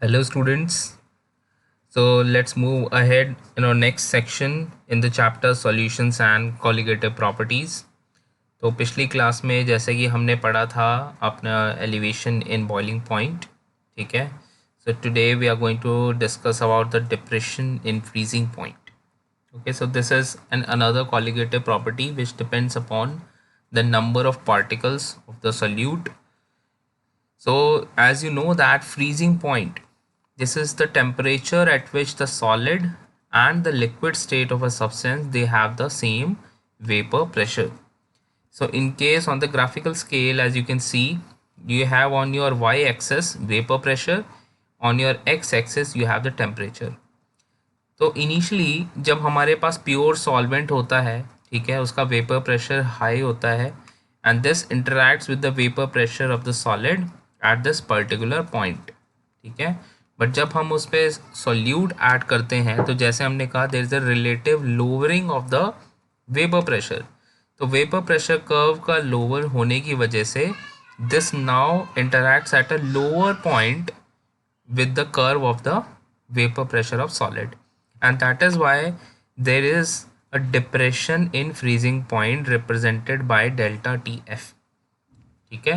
Hello students. So let's move ahead in our next section in the chapter solutions and colligative properties. तो पिछली class में जैसे कि हमने पढ़ा था अपना एलिवेशन इन बॉइलिंग पॉइंट, ठीक है. So today we are going to discuss about the depression in freezing point. Okay, so this is another colligative property which depends upon the number of particles of the solute. So as you know that freezing point, this is the temperature at which the solid and the liquid state of a substance, they have the same vapor pressure. So in case on the graphical scale, as you can see, you have on your y-axis vapor pressure, on your x-axis you have the temperature. तो initially जब हमारे पास pure solvent होता है, ठीक है, उसका vapour pressure high होता है and this interacts with the vapour pressure of the solid at this particular point, ठीक है. बट जब हम उस पर सॉल्यूट ऐड करते हैं तो जैसे हमने कहा there is a relative lowering of the vapour pressure. तो वेपर प्रेशर कर्व का लोअर होने की वजह से this now interacts at a lower point with the curve of the vapor pressure of solid, and that is why there is a depression in freezing point represented by delta TF. ठीक है.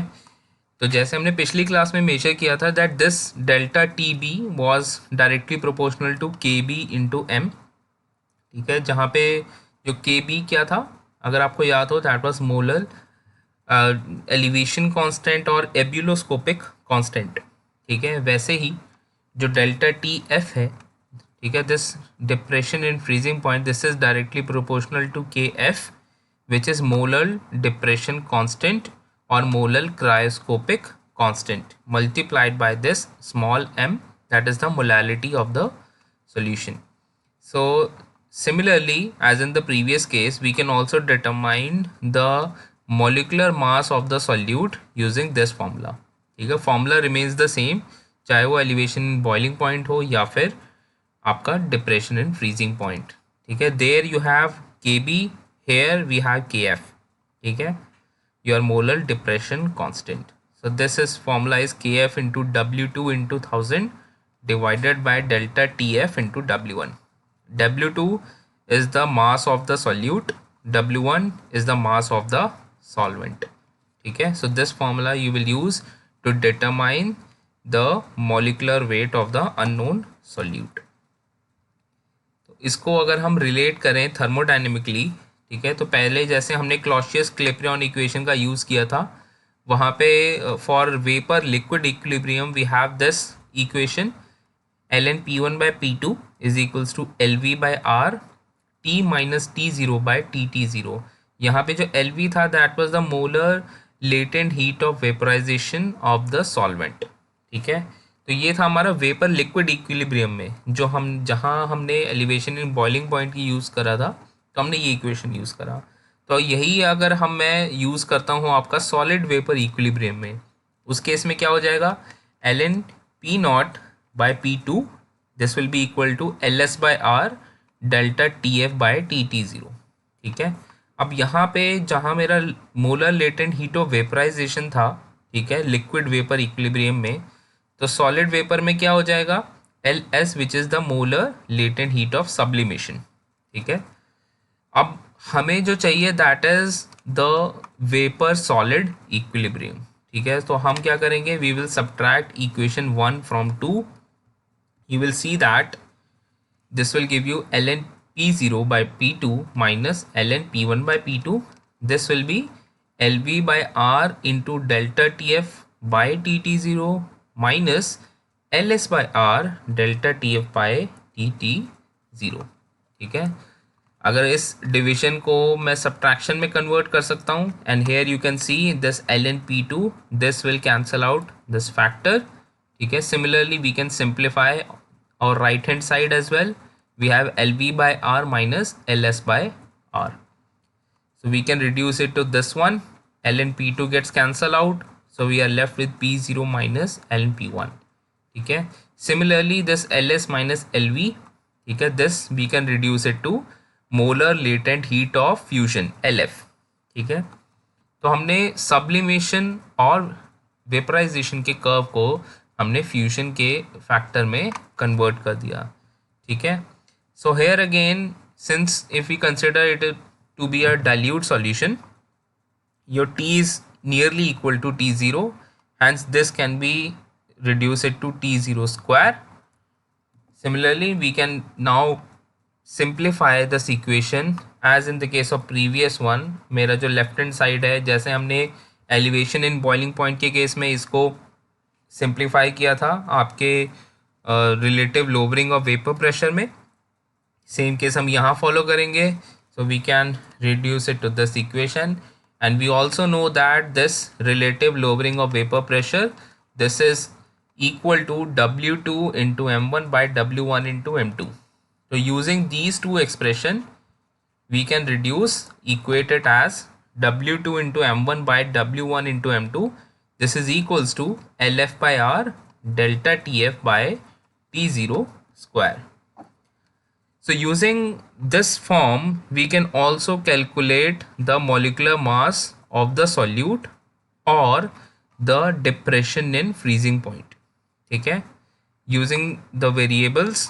तो जैसे हमने पिछली class में major किया था that this delta T B was directly proportional to K B into M, ठीक है, जहाँ पे जो के बी क्या था अगर आपको याद हो that was molar elevation constant और एब्यूलोस्कोपिक कांस्टेंट, ठीक है. वैसे ही जो डेल्टा टी एफ है, ठीक है, this depression in freezing point this is directly proportional to K F which is molar depression constant और molar cryoscopic constant multiplied by this small m, that is the molality of the solution. So similarly as in the previous case we can also determine the molecular mass of the solute using this formula. ठीक है, formula remains the same चाहे वो elevation in boiling point हो या फिर आपका depression in freezing point, ठीक है. देयर यू हैव के बी, हेयर वी हैव के एफ, ठीक है, your molar depression constant. So this is formula is Kf into W2 into 1000 divided by delta Tf into W1. W2 is the mass of the solute, W1 is the mass of the solvent. ठीक है. So this formula you will use to determine the molecular weight of the unknown solute. तो इसको अगर हम relate करें thermodynamically, ठीक है, तो पहले जैसे हमने क्लॉसियस क्लेपेरॉन इक्वेशन का यूज़ किया था वहाँ पे for vapour liquid equilibrium we have this equation ln p1 by p2 is equals to lv by r t minus t0 by tt0. यहाँ पे जो lv था that was the molar latent heat of vaporization of the solvent, ठीक है. तो ये था हमारा वेपर लिक्विड इक्विलिब्रियम में जो हम जहाँ हमने एलिवेशन इन बॉइलिंग पॉइंट की यूज़ करा था तो हमने ये इक्वेशन यूज़ करा. तो यही अगर मैं यूज़ करता हूँ आपका सॉलिड वेपर इक्विलिब्रियम में, उस केस में क्या हो जाएगा ln p naught by p2 this will be equal to ls by r delta tf by tt0, ठीक है. अब यहाँ पे जहाँ मेरा molar latent heat of vaporization था, ठीक है, लिक्विड वेपर इक्विलिब्रियम में, तो सॉलिड वेपर में क्या हो जाएगा ls which is the molar latent heat of sublimation, ठीक है. अब हमें जो चाहिए that is the vapour solid equilibrium, ठीक है. तो हम क्या करेंगे we will subtract equation 1 from 2. You will see that this will give you ln p0 by p2 minus ln p1 by p2. This will be lv by r into delta tf by tt0 minus ls by r delta tf by tt0, ठीक है. अगर इस division को मैं subtraction में convert कर सकता हूँ and here you can see this ln p2 this will cancel out this factor, ठीक है. सिमिलरली वी कैन सिंप्लीफाई और right hand side as well we have lv by r minus ls by r. So we can reduce it to this one, ln p2 gets cancel out, so we are left with p0 minus ln p1, ठीक है. Similarly this ls minus lv, ठीक है, this we can reduce it to molar latent heat of fusion LF, ठीक है. तो हमने sublimation और vaporisation के कर्व को हमने फ्यूजन के फैक्टर में कन्वर्ट कर दिया, ठीक है। So here again, since if we consider it to be a dilute solution, your t is nearly equal to t0, hence this can be reduced to t0 square. Similarly, we can now simplify this equation as in the case of previous one. मेरा जो left hand side है, जैसे हमने elevation in boiling point के case में इसको simplify किया था आपके relative lowering of vapour pressure में, सेम केस हम यहाँ फॉलो करेंगे. So we can reduce it to this equation, and we also know that this relative lowering of vapor pressure, this is equal to W2 into M1 by W1 into M2. So using these two expression, we can equate it as W2 into M1 by W1 into M2. This is equals to LF by R delta TF by T0 square. So using this form, we can also calculate the molecular mass of the solute or the depression in freezing point, ठीक है. Using the variables,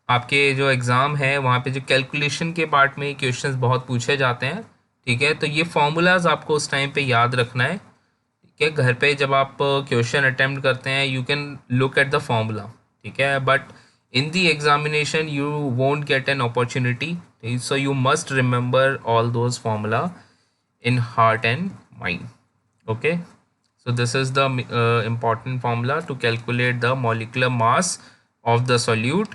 आपके जो exam है वहाँ पे जो calculation के part में क्वेश्चंस बहुत पूछे जाते हैं, ठीक है. तो ये फॉर्मूलाज आपको उस टाइम पे याद रखना है, ठीक है. घर पे जब आप क्वेश्चन अटेम्प्ट करते हैं, you can look at the formula, ठीक है. But in the examination you won't get an opportunity, so you must remember all those formula in heart and mind. Okay, so this is the important formula to calculate the molecular mass of the solute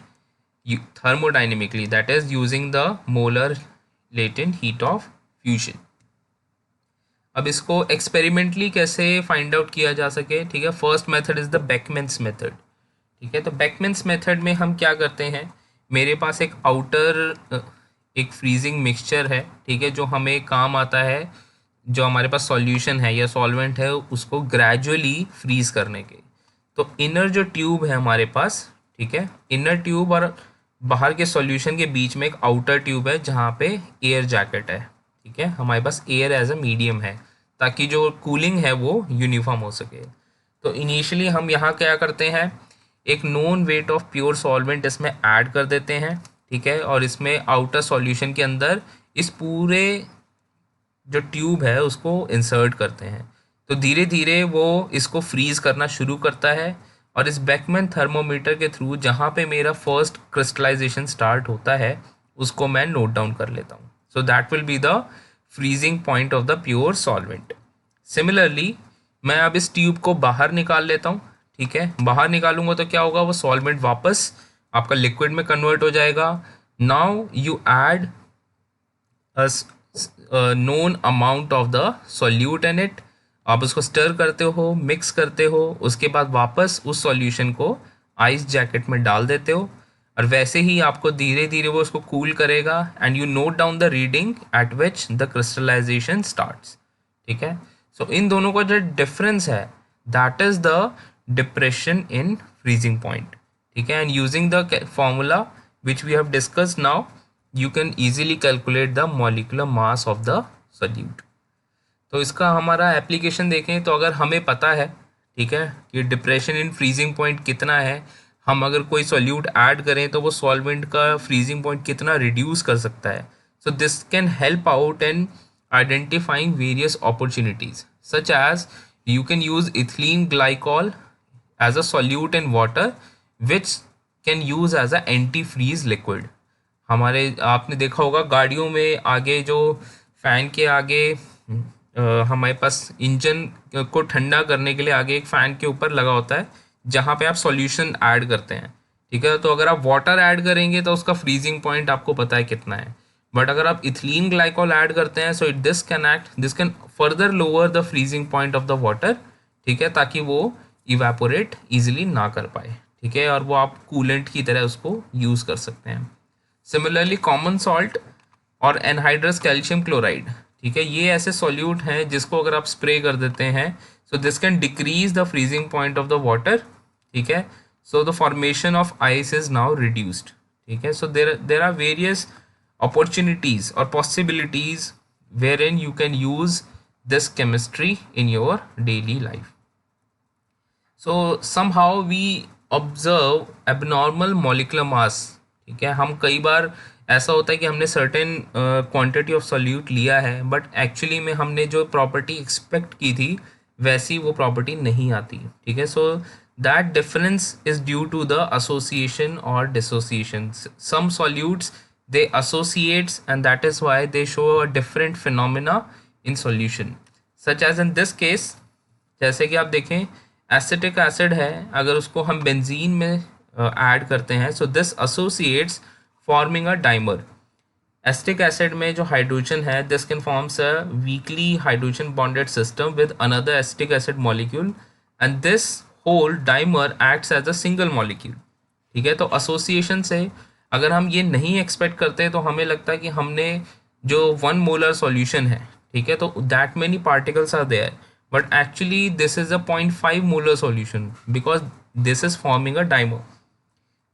thermodynamically, that is using the molar latent heat of fusion. अब इसको experimentally कैसे find out किया जा सके, ठीक है. First method is the Beckmann's method, ठीक है. तो बेकमैन्स मेथड में हम क्या करते हैं, मेरे पास एक आउटर एक फ्रीजिंग मिक्सचर है, ठीक है, जो हमें काम आता है, जो हमारे पास सॉल्यूशन है या सॉल्वेंट है उसको ग्रेजुअली फ्रीज करने के. तो इनर जो ट्यूब है हमारे पास, ठीक है, इनर ट्यूब और बाहर के सॉल्यूशन के बीच में एक आउटर ट्यूब है जहाँ पे एयर जैकेट है, ठीक है. हमारे पास एयर एज अ मीडियम है ताकि जो कूलिंग है वो यूनिफॉर्म हो सके. तो इनिशियली हम यहाँ क्या करते हैं, एक known weight of pure solvent इसमें ऐड कर देते हैं, ठीक है. और इसमें आउटर सॉल्यूशन के अंदर इस पूरे जो ट्यूब है उसको इंसर्ट करते हैं. तो धीरे धीरे वो इसको फ्रीज करना शुरू करता है और इस बेकमैन थर्मोमीटर के थ्रू जहाँ पे मेरा फर्स्ट क्रिस्टलाइजेशन स्टार्ट होता है उसको मैं नोट डाउन कर लेता हूँ. So that will be the freezing point of the pure solvent. Similarly मैं अब इस ट्यूब को बाहर निकाल लेता हूँ, ठीक है. बाहर निकालूंगा तो क्या होगा, वो सॉल्वेंट वापस आपका लिक्विड में कन्वर्ट हो जाएगा. Now you add known amount of the solute in it, आप उसको स्टर करते हो, मिक्स करते हो, उसके बाद वापस उस सॉल्यूशन को आइस जैकेट में डाल देते हो और वैसे ही आपको धीरे धीरे वो उसको कूल करेगा and you note down the reading at which the crystallization starts, ठीक है. सो इन दोनों का जो डिफरेंस है that is the depression in freezing point, ठीक है. and using the formula which we have discussed now, you can easily calculate the molecular mass of the solute. तो इसका हमारा एप्लीकेशन देखें तो अगर हमें पता है, ठीक है, कि डिप्रेशन इन फ्रीजिंग पॉइंट कितना है, हम अगर कोई सॉल्यूट ऐड करें तो वो सॉल्वेंट का फ्रीजिंग पॉइंट कितना रिड्यूस कर सकता है. So this can help out in identifying various opportunities such as you can use ethylene glycol as a solute in water which can use as a anti-freeze liquid. हमारे आपने देखा होगा गाड़ियों में आगे जो फ़ैन के आगे हमारे पास इंजन को ठंडा करने के लिए आगे एक फ़ैन के ऊपर लगा होता है जहाँ पे आप सॉल्यूशन ऐड करते हैं, ठीक है. तो अगर आप वाटर ऐड करेंगे तो उसका फ्रीजिंग पॉइंट आपको पता है कितना है, बट अगर आप इथिलीन ग्लाइकोल ऐड करते हैं so this can further lower the freezing point of the water, ठीक है, ताकि वो इवेपोरेट ईजिली ना कर पाए, ठीक है, और वो आप कूलेंट की तरह उसको यूज़ कर सकते हैं. सिमिलरली कॉमन सॉल्ट और एनहाइड्रस कैल्शियम क्लोराइड, ठीक है, ये ऐसे सॉल्यूट हैं जिसको अगर आप स्प्रे कर देते हैं so this can decrease the freezing point of the water, ठीक है. So the formation of ice is now reduced, ठीक है. So there are various opportunities or possibilities wherein you can use this chemistry in your daily life. So somehow we observe abnormal molecular mass. ठीक है, हम कई बार ऐसा होता है कि हमने सर्टेन क्वांटिटी ऑफ सॉल्यूट लिया है, बट एक्चुअली में हमने जो प्रॉपर्टी एक्सपेक्ट की थी वैसी वो प्रॉपर्टी नहीं आती। ठीक है, so that difference is due to the association और dissociation. Some solutes they associates and that is why they show a different phenomena in solution, such as in this case। जैसे कि आप देखें एसिटिक एसिड है, अगर उसको हम benzene में ऐड करते हैं, so this associates forming a dimer. Acetic acid में जो हाइड्रोजन है, this can forms a weakly hydrogen bonded system with another acetic acid molecule and this whole dimer acts as a single molecule. ठीक है, तो association से अगर हम ये नहीं एक्सपेक्ट करते तो हमें लगता है कि हमने जो 1 मोलर सॉल्यूशन है, ठीक है, तो that many particles are there, but actually this is a 0.5 molar solution because this is forming a dimer.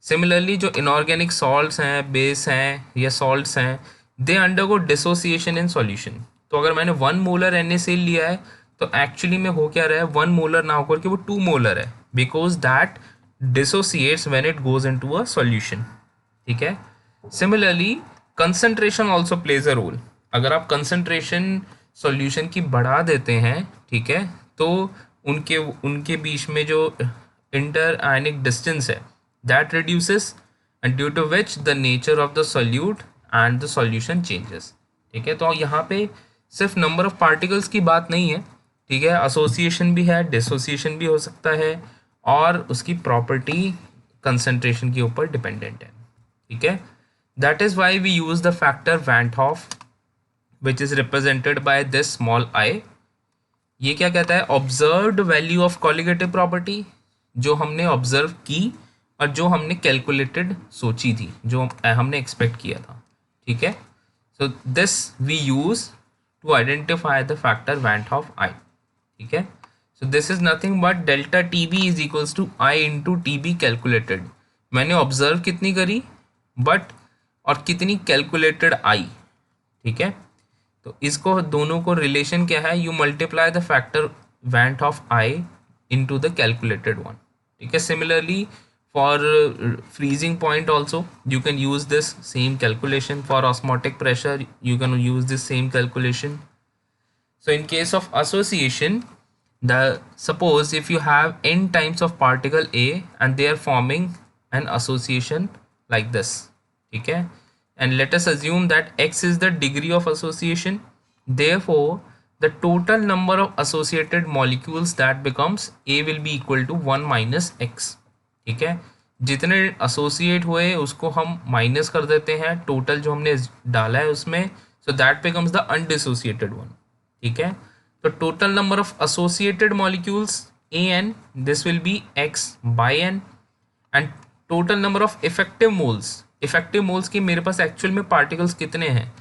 Similarly जो इनऑर्गेनिक सॉल्ट्स हैं, बेस हैं या सॉल्ट्स हैं, they undergo dissociation in solution. तो अगर मैंने 1 मोलर NaCl लिया है तो एक्चुअली में हो क्या रहा है, 1 मोलर ना होकर के वो 2 मोलर है, because that dissociates when it goes into a solution. ठीक है, similarly concentration also plays a role. अगर आप कंसंट्रेशन सॉल्यूशन की बढ़ा देते हैं, ठीक है, तो उनके उनके बीच में जो इंटर आयनिक डिस्टेंस है that reduces and due to which the nature of the solute and the solution changes. ठीक है, तो यहाँ पे सिर्फ नंबर ऑफ पार्टिकल्स की बात नहीं है, ठीक है, एसोसिएशन भी है, डिसोसिएशन भी हो सकता है और उसकी प्रॉपर्टी कंसंट्रेशन के ऊपर डिपेंडेंट है। ठीक है, that is why we use the factor van Hoff which is represented by this small I. ये क्या कहता है, observed value of colligative property, जो हमने ऑब्जर्व की और जो हमने कैलकुलेटेड सोची थी, जो हमने एक्सपेक्ट किया था। ठीक है, so this we use to identify the factor van Hoff i. ठीक है, so this is nothing but delta T B is equals to i into T B calculated. मैंने ऑब्जर्व कितनी करी बट और कितनी कैलकुलेटेड आई। ठीक है, तो इसको दोनों को रिलेशन क्या है, you multiply the factor वैंट of I into the calculated one. ठीक है, similarly for freezing point also you can use this same calculation, for osmotic pressure you can use this same calculation. So in case of association, suppose if you have n times of particle A and they are forming an association like this, ठीक है, and let us assume that x is the degree of association, therefore the total number of associated molecules that becomes A will be equal to 1 minus x। ठीक है, जितने associate हुए उसको हम minus कर देते हैं टोटल जो हमने डाला है उसमें, so that becomes the undissociated one. ठीक है, तो total number of associated molecules AN, this will B x by n, and total number of effective moles. Effective moles की मेरे पास एक्चुअल में पार्टिकल्स कितने हैं,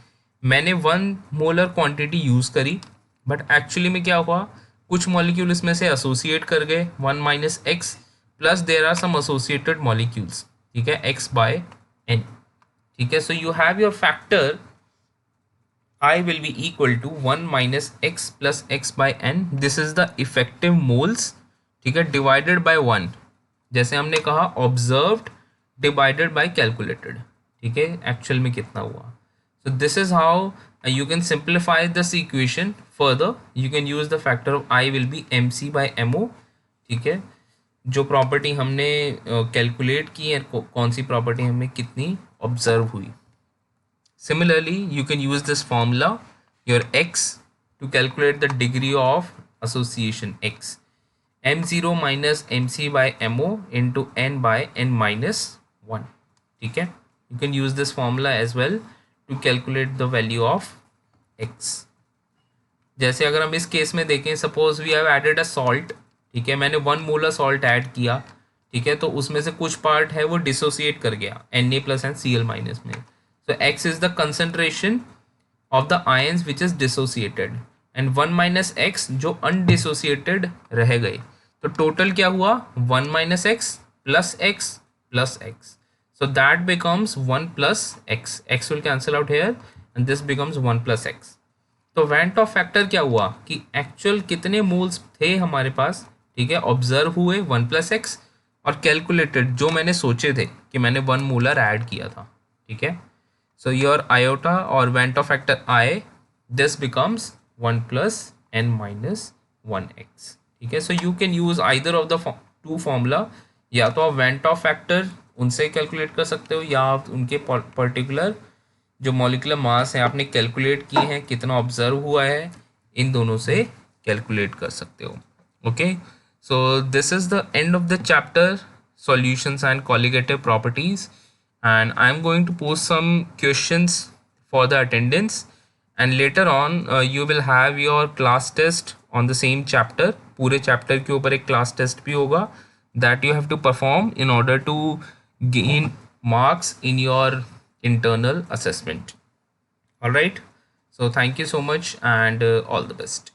मैंने 1 मोलर क्वांटिटी यूज़ करी, बट एक्चुअली में क्या हुआ, कुछ मॉलिक्यूल इसमें से एसोसिएट कर गए 1 minus X, plus there are some associated molecules. ठीक है, x बाय n। ठीक है, so you have your factor I will be equal to 1 minus x plus x by n, this is the effective moles। ठीक है, divided by 1, जैसे हमने कहा observed divided by calculated। ठीक है, एक्चुअल में कितना हुआ, so this is how you can simplify this equation further, you can use the factor of I will be mc by mo। ठीक है, जो प्रॉपर्टी हमने कैलकुलेट की है, कौन सी प्रॉपर्टी हमें कितनी ऑब्जर्व हुई। Similarly, you can use this formula, your x, to calculate the degree of association x, m0 minus mc by mo into n by n minus 1। ठीक है, you can use this formula as well to calculate the value of x। जैसे अगर हम इस case में देखें, suppose we have added a salt. ठीक है, मैंने 1 मोलर सॉल्ट ऐड किया, ठीक है, तो उसमें से कुछ पार्ट है वो डिसोसिएट कर गया Na plus and Cl minus में। So x is the concentration of the ions which is dissociated and 1 minus x जो undissociated रह गए, तो टोटल क्या हुआ 1 minus x plus x plus x, so that becomes 1 plus x, x will cancel out here and this becomes 1 plus x। तो van top factor क्या हुआ कि एक्चुअल कितने मोल्स थे हमारे पास ठीक है, ऑब्जर्व हुए 1+x, और कैलकुलेटेड जो मैंने सोचे थे कि मैंने 1 मोलर ऐड किया था, ठीक है। सो योर आयोटा और went of factor I, this becomes 1+n-1x, ठीक है। So you can use either of the two formula, या तो आप वेंट ऑफ फैक्टर उनसे कैलकुलेट कर सकते हो, या आप उनके पर्टिकुलर जो मॉलिक्यूलर मास है आपने कैलकुलेट किए हैं, कितना ऑब्जर्व हुआ है, इन दोनों से कैलकुलेट कर सकते हो। Okay, so this is the end of the chapter solutions and colligative properties, and I'm going to post some questions for the attendance, and later on you will have your class test on the same chapter. पूरे chapter के ऊपर एक class test भी होगा that you have to perform in order to gain marks in your internal assessment. All right, so thank you so much, and all the best.